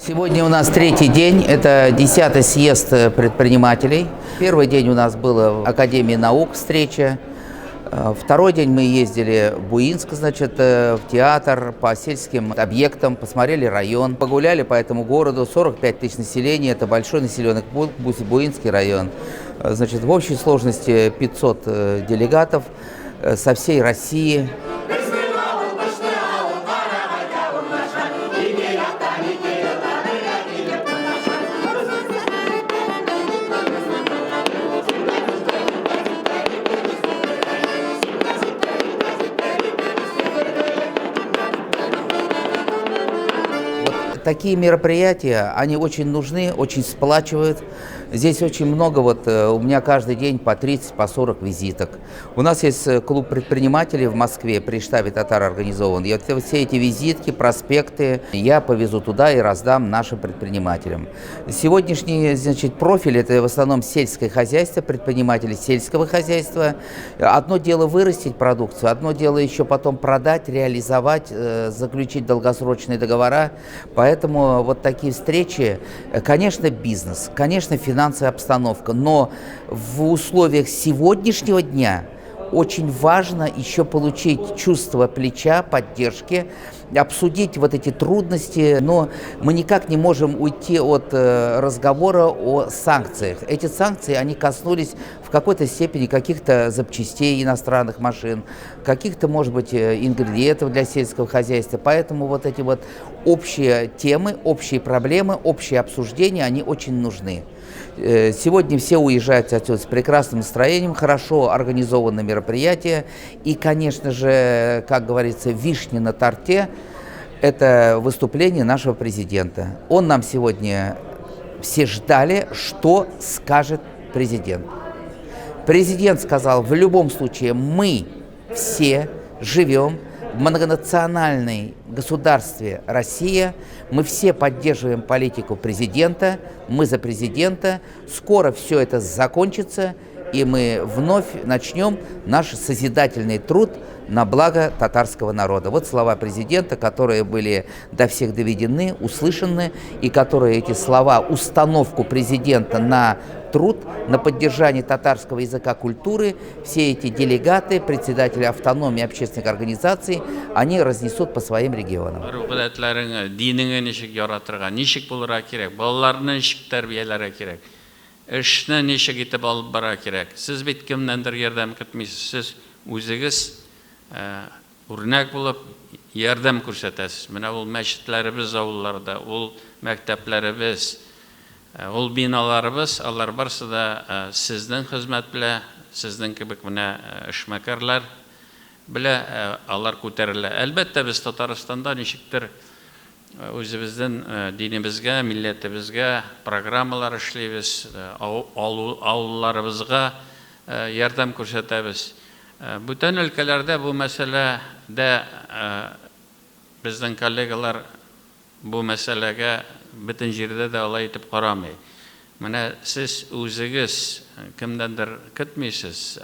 Сегодня у нас третий день, это 10-й съезд предпринимателей. Первый день у нас была в Академии наук встреча. Второй день мы ездили в Буинск, в театр, по сельским объектам, посмотрели район, погуляли по этому городу, 45 тысяч населения, это большой населенный пункт, Буинский район. В общей сложности 500 делегатов со всей России. Такие мероприятия, они очень нужны, очень сплачивают. Здесь очень много, у меня каждый день по 30, по 40 визиток. У нас есть клуб предпринимателей в Москве, при штабе татар организован. И все эти визитки, проспекты я повезу туда и раздам нашим предпринимателям. Сегодняшний, профиль – это в основном сельское хозяйство, предприниматели сельского хозяйства. Одно дело вырастить продукцию, одно дело еще потом продать, реализовать, заключить долгосрочные договора. Поэтому вот такие встречи, конечно, бизнес, конечно, финансовая обстановка, но в условиях сегодняшнего дня очень важно еще получить чувство плеча, поддержки, обсудить вот эти трудности, но мы никак не можем уйти от разговора о санкциях. Эти санкции, они коснулись в какой-то степени каких-то запчастей иностранных машин, каких-то, может быть, ингредиентов для сельского хозяйства. Поэтому вот эти вот общие темы, общие проблемы, общие обсуждения, они очень нужны. Сегодня все уезжают отсюда с прекрасным настроением, хорошо организованное мероприятие. И, конечно же, как говорится, вишня на торте – это выступление нашего президента. Он нам сегодня все ждали, что скажет президент. Президент сказал, в любом случае мы все живем в многонациональной государстве Россия, мы все поддерживаем политику президента, мы за президента, скоро все это закончится, и мы вновь начнем наш созидательный труд на благо татарского народа. Вот слова президента, которые были до всех доведены, услышаны, и которые эти слова, установку президента на труд, на поддержание татарского языка, культуры, все эти делегаты, председатели автономии общественных организаций, они разнесут по своим регионам. Эшне ничек итеп алып бара кирәк. Сез бит кемнәндер ярдәм көтмисез. Сез үзегез үрнәк булып ярдәм күрсәтәсез. Менә ул мәчетләребез авылларда, ул мәктәпләребез, ул биналарыбыз, алар барсы да сезнең хезмәт белән, сезнең кебек менә эшмәкәрләр белән алар күтәрелә. Әлбәттә без Татарстанда ничектер үзебезнең динебезгә, милләтебезгә программалар эшлибез, авылларыбызга ярдәм күрсәтәбез. Бүтән өлкәләрдә бу мәсьәләдә безнең коллегалар бу мәсьәләгә бөтен җирдә дә алай итеп карамый. Менә сез үзегез кемдәндер көтмисез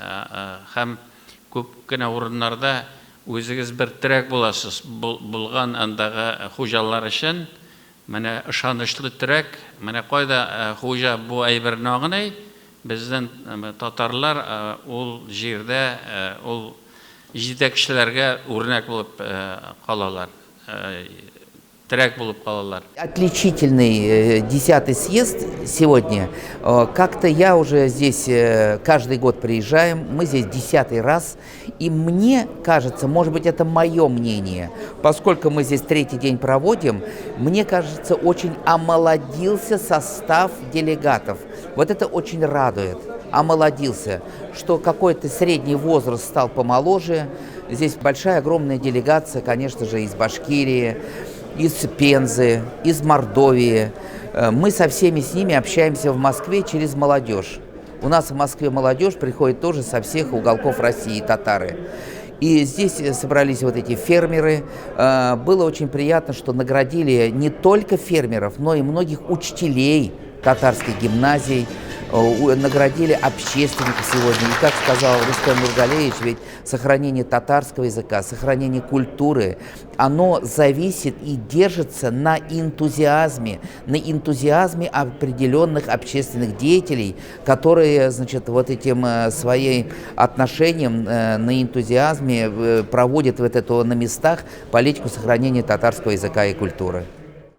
һәм күп кенә урыннарда үзегез бер терәк буласыз булган андагы хуҗалар өчен. Менә ышанычлы терәк, менә кайда хуҗа бу әйберне агынай, безнең татарлар ул җирдә ул җитәкчеләргә үрнәк булып калалар. Отличительный 10-й съезд сегодня. Как-то я уже здесь каждый год приезжаем, мы здесь 10-й раз, и мне кажется, может быть, это мое мнение, поскольку мы здесь третий день проводим, мне кажется, очень омолодился состав делегатов. Вот это очень радует, омолодился, что какой-то средний возраст стал помоложе. Здесь большая, огромная делегация, конечно же, из Башкирии, из Пензы, из Мордовии. Мы со всеми с ними общаемся в Москве через молодежь. У нас в Москве молодежь приходит тоже со всех уголков России, татары. И здесь собрались вот эти фермеры. Было очень приятно, что наградили не только фермеров, но и многих учителей татарских гимназий. наградили общественников сегодня. И как сказал Рустем Нургалеевич, ведь сохранение татарского языка, сохранение культуры, оно зависит и держится на энтузиазме определенных общественных деятелей, которые, значит, вот этим своим отношением на энтузиазме проводят вот это на местах политику сохранения татарского языка и культуры.